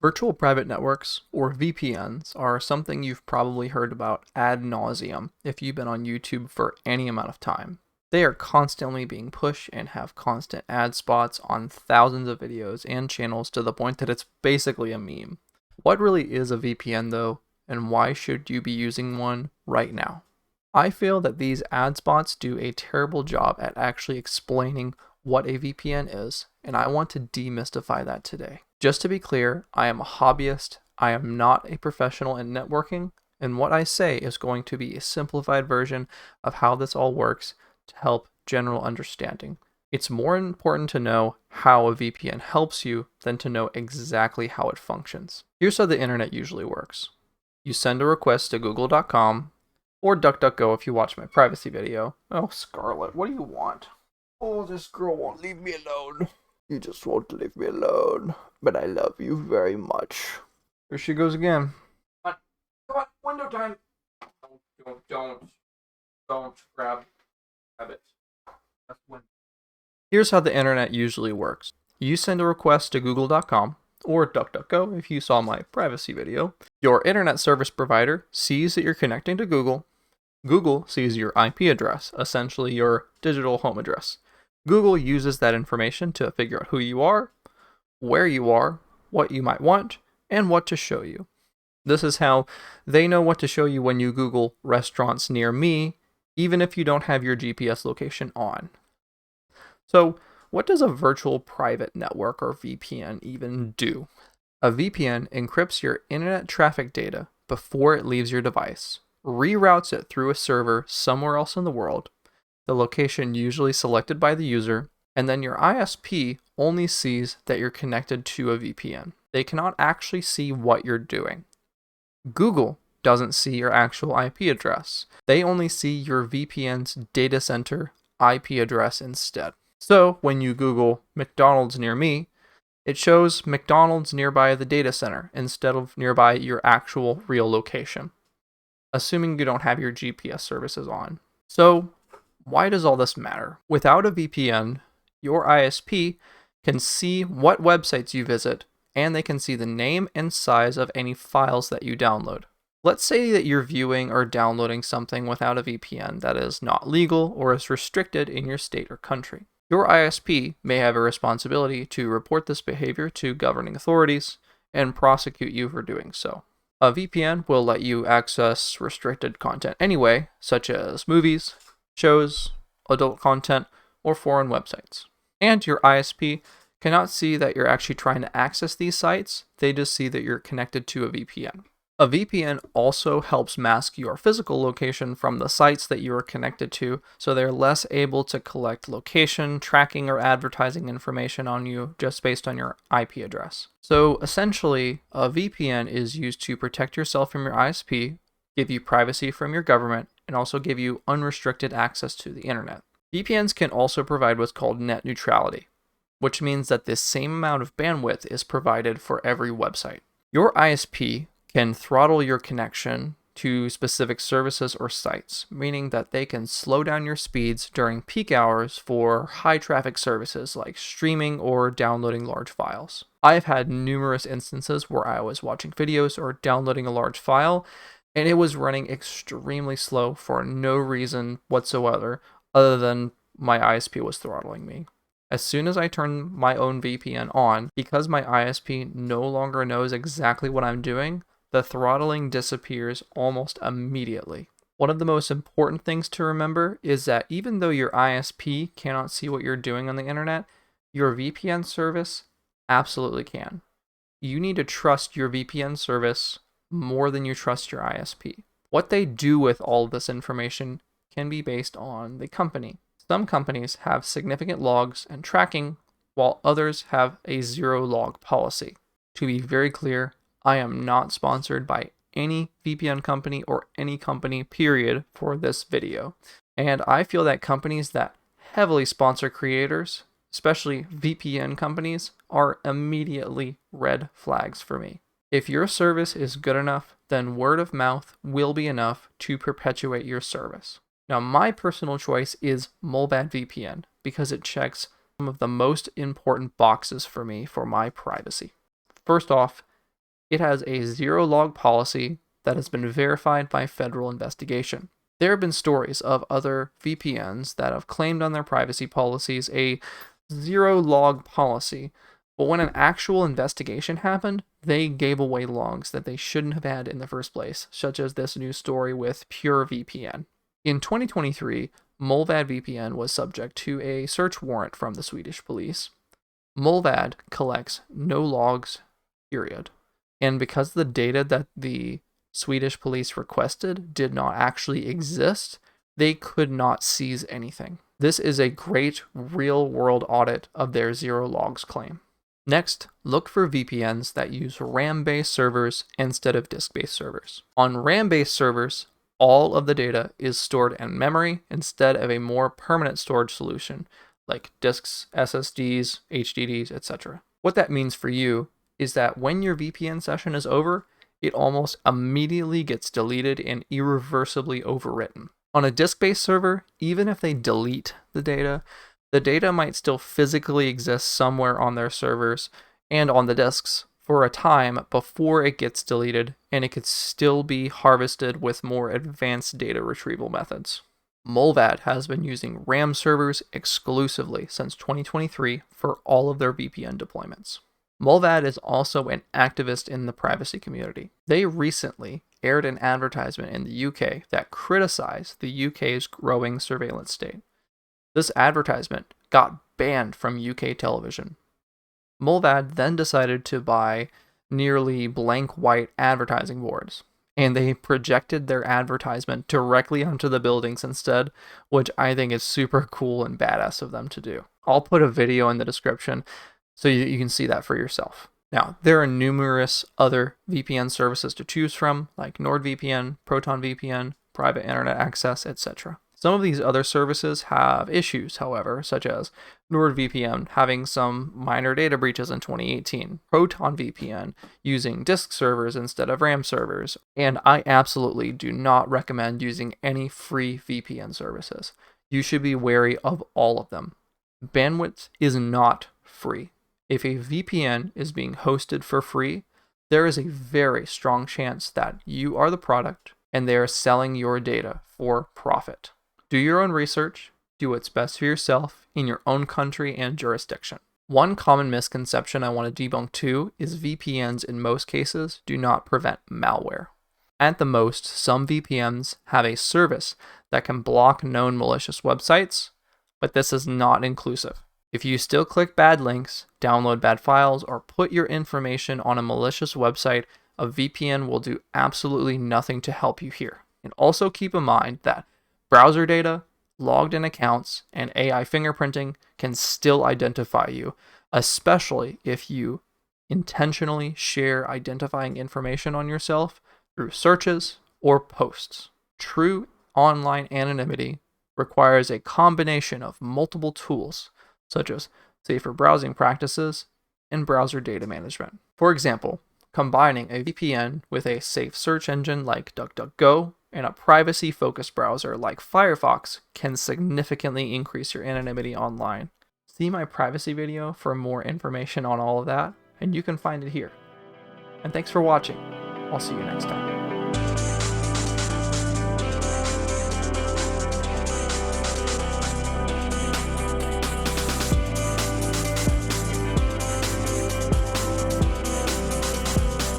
Virtual private networks, or VPNs, are something you've probably heard about ad nauseum if you've been on YouTube for any amount of time. They are constantly being pushed and have constant ad spots on thousands of videos and channels to the point that it's basically a meme. What really is a VPN though, and why should you be using one right now? I feel that these ad spots do a terrible job at actually explaining what a VPN is, and I want to demystify that today. Just to be clear, I am a hobbyist, I am not a professional in networking, and what I say is going to be a simplified version of how this all works to help general understanding. It's more important to know how a VPN helps you than to know exactly how it functions. Here's how the internet usually works. You send a request to google.com or DuckDuckGo if you watch my privacy video. Oh, Scarlett, what do you want? Oh, this girl won't leave me alone. You just won't leave me alone. But I love you very much. There she goes again. Come on, window time. Don't grab it. That's window. Here's how the internet usually works. You send a request to google.com or DuckDuckGo if you saw my privacy video. Your internet service provider sees that you're connecting to Google. Google sees your IP address, essentially your digital home address. Google uses that information to figure out who you are, where you are, what you might want, and what to show you. This is how they know what to show you when you Google restaurants near me, even if you don't have your GPS location on. So, what does a virtual private network or VPN even do? A VPN encrypts your internet traffic data before it leaves your device, reroutes it through a server somewhere else in the world, the location usually selected by the user, and then your ISP only sees that you're connected to a VPN. They cannot actually see what you're doing. Google doesn't see your actual IP address. They only see your VPN's data center IP address instead. So when you Google McDonald's near me, it shows McDonald's nearby the data center instead of nearby your actual real location, assuming you don't have your GPS services on. So why does all this matter? Without a VPN, your ISP can see what websites you visit, and they can see the name and size of any files that you download. Let's say that you're viewing or downloading something without a VPN that is not legal or is restricted in your state or country. Your ISP may have a responsibility to report this behavior to governing authorities and prosecute you for doing so. A VPN will let you access restricted content anyway, such as movies, shows, adult content, or foreign websites. And your ISP cannot see that you're actually trying to access these sites, they just see that you're connected to a VPN. A VPN also helps mask your physical location from the sites that you are connected to, so they're less able to collect location, tracking, or advertising information on you just based on your IP address. So essentially, a VPN is used to protect yourself from your ISP, give you privacy from your government, and also give you unrestricted access to the internet. VPNs can also provide what's called net neutrality, which means that the same amount of bandwidth is provided for every website. Your ISP can throttle your connection to specific services or sites, meaning that they can slow down your speeds during peak hours for high traffic services like streaming or downloading large files. I've had numerous instances where I was watching videos or downloading a large file, and it was running extremely slow for no reason whatsoever other than my ISP was throttling me. As soon as I turn my own VPN on, because my ISP no longer knows exactly what I'm doing, the throttling disappears almost immediately. One of the most important things to remember is that even though your ISP cannot see what you're doing on the internet, your VPN service absolutely can. You need to trust your VPN service more than you trust your ISP. What they do with all of this information can be based on the company. Some companies have significant logs and tracking, while others have a zero log policy. To be very clear, I am not sponsored by any VPN company or any company, period, for this video. And I feel that companies that heavily sponsor creators, especially VPN companies, are immediately red flags for me. If your service is good enough, then word of mouth will be enough to perpetuate your service. Now, my personal choice is Molbad VPN because it checks some of the most important boxes for me for my privacy. First off, It has a zero log policy that has been verified by federal investigation. There have been stories of other VPNs that have claimed on their privacy policies a zero log policy, but when an actual investigation happened, they gave away logs that they shouldn't have had in the first place, such as this news story with Pure VPN. In 2023, Mullvad VPN was subject to a search warrant from the Swedish police. Mullvad collects no logs, period. And because the data that the Swedish police requested did not actually exist, they could not seize anything. This is a great real-world audit of their zero logs claim. Next, look for VPNs that use RAM-based servers instead of disk-based servers. On RAM-based servers, all of the data is stored in memory instead of a more permanent storage solution like disks, SSDs, HDDs, etc. What that means for you is that when your VPN session is over, it almost immediately gets deleted and irreversibly overwritten. On a disk-based server, even if they delete the data might still physically exist somewhere on their servers and on the disks for a time before it gets deleted, and it could still be harvested with more advanced data retrieval methods. Mullvad has been using RAM servers exclusively since 2023 for all of their VPN deployments. Mullvad is also an activist in the privacy community. They recently aired an advertisement in the UK that criticized the UK's growing surveillance state. This advertisement got banned from UK television. Mullvad then decided to buy nearly blank white advertising boards, and they projected their advertisement directly onto the buildings instead, which I think is super cool and badass of them to do. I'll put a video in the description so you can see that for yourself. Now, there are numerous other VPN services to choose from, like NordVPN, ProtonVPN, private internet access, etc. Some of these other services have issues, however, such as NordVPN having some minor data breaches in 2018, ProtonVPN using disk servers instead of RAM servers, and I absolutely do not recommend using any free VPN services. You should be wary of all of them. Bandwidth is not free. If a VPN is being hosted for free, there is a very strong chance that you are the product and they are selling your data for profit. Do your own research, do what's best for yourself in your own country and jurisdiction. One common misconception I want to debunk too is VPNs in most cases do not prevent malware. At the most, some VPNs have a service that can block known malicious websites, but this is not inclusive. If you still click bad links, download bad files, or put your information on a malicious website, a VPN will do absolutely nothing to help you here. And also keep in mind that browser data, logged in accounts, and AI fingerprinting can still identify you, especially if you intentionally share identifying information on yourself through searches or posts. True online anonymity requires a combination of multiple tools, such as safer browsing practices and browser data management. For example, combining a VPN with a safe search engine like DuckDuckGo and a privacy-focused browser like Firefox can significantly increase your anonymity online. See my privacy video for more information on all of that, and you can find it here. And thanks for watching. I'll see you next time.